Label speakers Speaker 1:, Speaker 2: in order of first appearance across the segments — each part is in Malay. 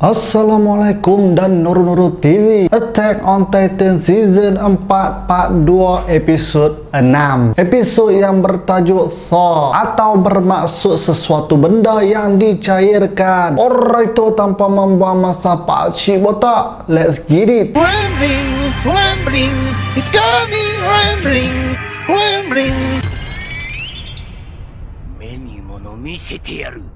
Speaker 1: Assalamualaikum dan Nuru TV. Attack on Titan Season 4 Part 2 Episode 6. Episod yang bertajuk Thaw atau bermaksud sesuatu benda yang dicairkan. Alright, itu tanpa membuang masa pakcik botak, let's get it.
Speaker 2: Rambling, rambling, it's coming, rambling, rambling. 目に物見せてやる。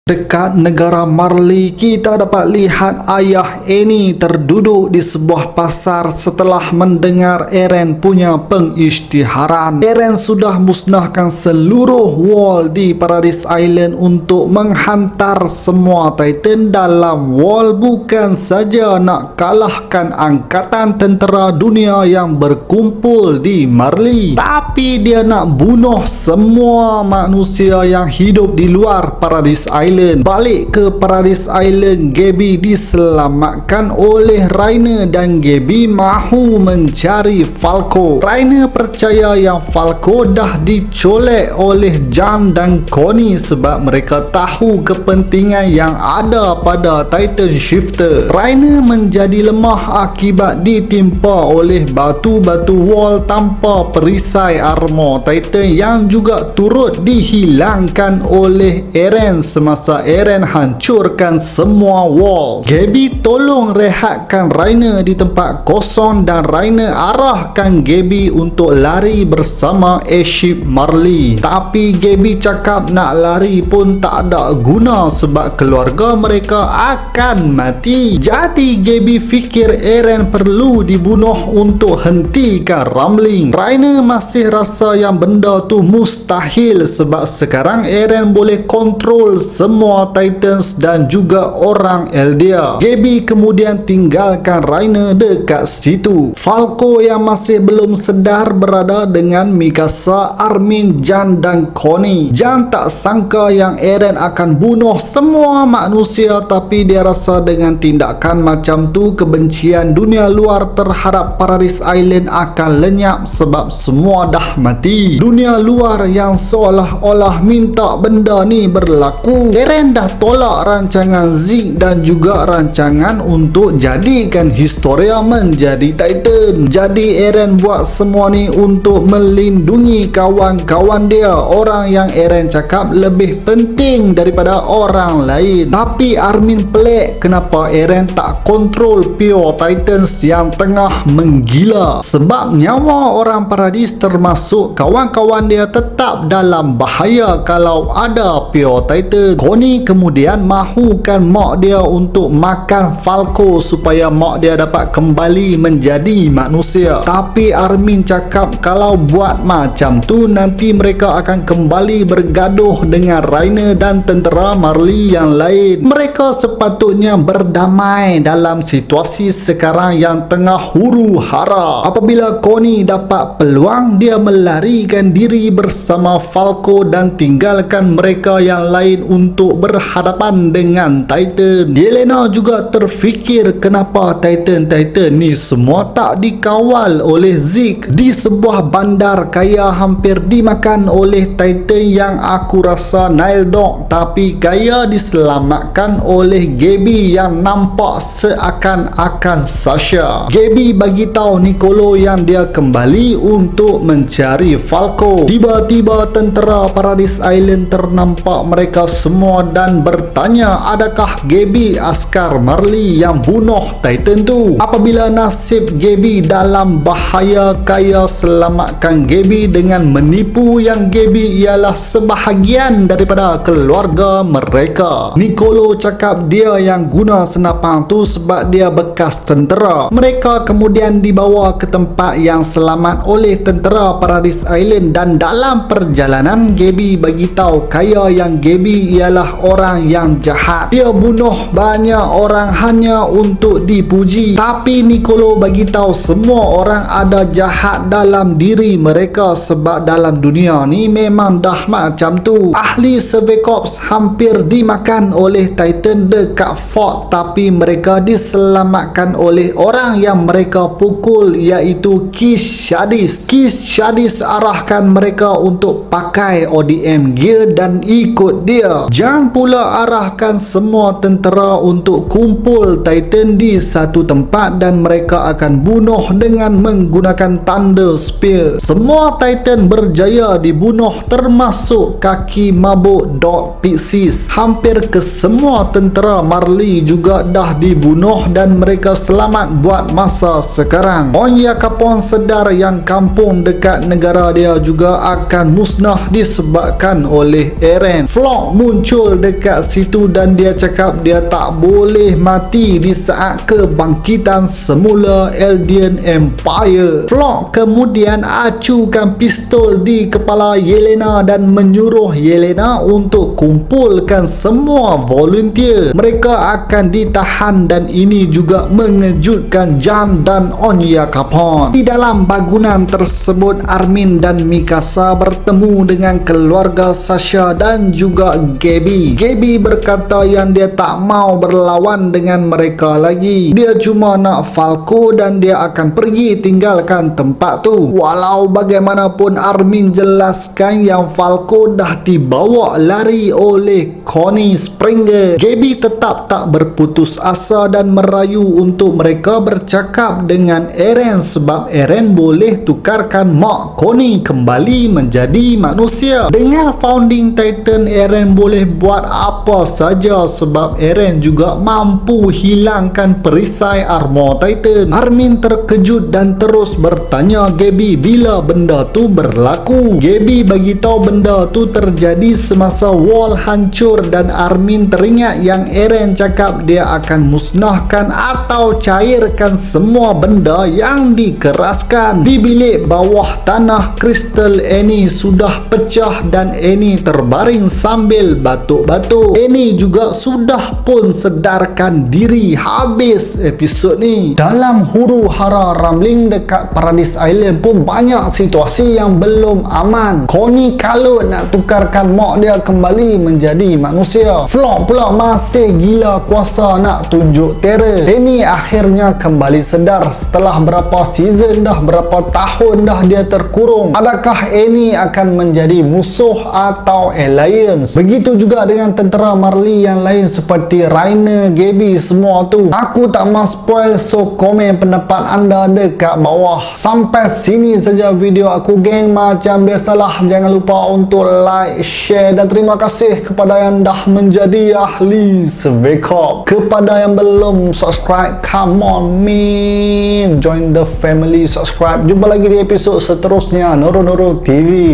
Speaker 1: Dekat negara Marley, kita dapat lihat ayah Annie terduduk di sebuah pasar setelah mendengar Eren punya pengisytiharan. Eren sudah musnahkan seluruh wall di Paradise Island untuk menghantar semua Titan dalam wall, bukan saja nak kalahkan angkatan tentera dunia yang berkumpul di Marley, tapi dia nak bunuh semua manusia yang hidup di luar Paradise Island. Balik ke Paradise Island, Gaby diselamatkan oleh Rainer dan Gaby mahu mencari Falco. Rainer percaya yang Falco dah dicolek oleh Jan dan Connie sebab mereka tahu kepentingan yang ada pada Titan Shifter. Rainer menjadi lemah akibat ditimpa oleh batu-batu wall tanpa perisai armor Titan yang juga turut dihilangkan oleh Eren semasa Eren hancurkan semua wall. Gaby tolong rehatkan Rainer di tempat kosong dan Rainer arahkan Gaby untuk lari bersama airship Marley. Tapi Gaby cakap nak lari pun tak ada guna sebab keluarga mereka akan mati. Jadi Gaby fikir Eren perlu dibunuh untuk hentikan rumbling. Rainer masih rasa yang benda tu mustahil sebab sekarang Eren boleh kontrol semua Titans dan juga orang Eldia. Gaby kemudian tinggalkan Rainer dekat situ. Falco yang masih belum sedar berada dengan Mikasa, Armin, Jan dan Connie. Jan tak sangka yang Eren akan bunuh semua manusia, tapi dia rasa dengan tindakan macam tu kebencian dunia luar terhadap Paradise Island akan lenyap sebab semua dah mati. Dunia luar yang seolah-olah minta benda ni berlaku. Eren dah tolak rancangan Zeke dan juga rancangan untuk jadikan Historia menjadi Titan. Jadi Eren buat semua ni untuk melindungi kawan-kawan dia, orang yang Eren cakap lebih penting daripada orang lain. Tapi Armin pelik kenapa Eren tak kontrol Pure Titans yang tengah menggila, sebab nyawa orang Paradis termasuk kawan-kawan dia tetap dalam bahaya kalau ada Pure Titan. Connie kemudian mahukan mak dia untuk makan Falco supaya mak dia dapat kembali menjadi manusia. Tapi Armin cakap kalau buat macam tu nanti mereka akan kembali bergaduh dengan Rainer dan tentera Marley yang lain. Mereka sepatutnya berdamai dalam situasi sekarang yang tengah huru hara. Apabila Connie dapat peluang, dia melarikan diri bersama Falco dan tinggalkan mereka yang lain untuk berhadapan dengan Titan. Yelena juga terfikir kenapa Titan-Titan ni semua tak dikawal oleh Zeke. Di sebuah bandar kaya hampir dimakan oleh Titan yang aku rasa Nile Dog, tapi kaya diselamatkan oleh Gaby yang nampak seakan-akan Sasha. Gaby bagi tahu Niccolo yang dia kembali untuk mencari Falco. Tiba-tiba tentera Paradise Island ternampak mereka semua dan bertanya adakah Gaby askar Marley yang bunuh Titan tu. Apabila nasib Gaby dalam bahaya, kaya selamatkan Gaby dengan menipu yang Gaby ialah sebahagian daripada keluarga mereka. Niccolo cakap dia yang guna senapang tu sebab dia bekas tentera. Mereka kemudian dibawa ke tempat yang selamat oleh tentera Paradise Island dan dalam perjalanan Gaby bagi tahu kaya yang Gaby ialah orang yang jahat. Dia bunuh banyak orang hanya untuk dipuji. Tapi Niccolo bagi tahu semua orang ada jahat dalam diri mereka sebab dalam dunia ni memang dah macam tu. Ahli Survey Corps hampir dimakan oleh Titan dekat fort, tapi mereka diselamatkan oleh orang yang mereka pukul iaitu Kish Shadis. Kish Shadis arahkan mereka untuk pakai ODM gear dan ikut dia. dan pula arahkan semua tentera untuk kumpul Titan di satu tempat dan mereka akan bunuh dengan menggunakan Thunder Spear. Semua Titan berjaya dibunuh termasuk kaki mabuk Dot Pixies. Hampir ke semua tentera Marley juga dah dibunuh dan mereka selamat buat masa sekarang. Onya Capone sedar yang kampung dekat negara dia juga akan musnah disebabkan oleh Eren. Flock muncul dekat situ dan dia cakap dia tak boleh mati di saat kebangkitan semula Eldian Empire. Flock kemudian acukan pistol di kepala Yelena dan menyuruh Yelena untuk kumpulkan semua volunteer. Mereka akan ditahan dan ini juga mengejutkan Jan dan Onya Capone. Di dalam bangunan tersebut, Armin dan Mikasa bertemu dengan keluarga Sasha dan juga Gaby. Gaby berkata yang dia tak mau berlawan dengan mereka lagi. Dia cuma nak Falco dan dia akan pergi tinggalkan tempat tu. Walau bagaimanapun Armin jelaskan yang Falco dah dibawa lari oleh Connie Springer. Gaby tetap tak berputus asa dan merayu untuk mereka bercakap dengan Eren sebab Eren boleh tukarkan Mak Connie kembali menjadi manusia. Dengan Founding Titan, Eren boleh buat apa saja sebab Eren juga mampu hilangkan perisai armor Titan. Armin terkejut dan terus bertanya Gaby bila benda tu berlaku. Gaby bagi tahu benda tu terjadi semasa wall hancur dan Armin teringat yang Eren cakap dia akan musnahkan atau cairkan semua benda yang dikeraskan. Di bilik bawah tanah, kristal Annie sudah pecah dan Annie terbaring sambil batuk-batuk. Annie juga sudah pun sedarkan diri. Habis episod ni. Dalam huru hara Rambling dekat Paradise Island pun banyak situasi yang belum aman. Connie kalut nak tukarkan mak dia kembali menjadi manusia. Flock pula masih gila kuasa nak tunjuk terror. Annie akhirnya kembali sedar setelah berapa season dah, berapa tahun dah dia terkurung. Adakah Annie akan menjadi musuh atau alliance? Begitu juga dengan tentera Marley yang lain seperti Rainer, Gaby, semua tu. Aku tak mau spoil, so komen pendapat anda dekat bawah. Sampai sini saja video aku geng. Macam biasalah, jangan lupa untuk like, share dan terima kasih kepada yang dah menjadi ahli Svekop. Kepada yang belum subscribe, come on man, join the family, subscribe. Jumpa lagi di episod seterusnya Noro Noro TV.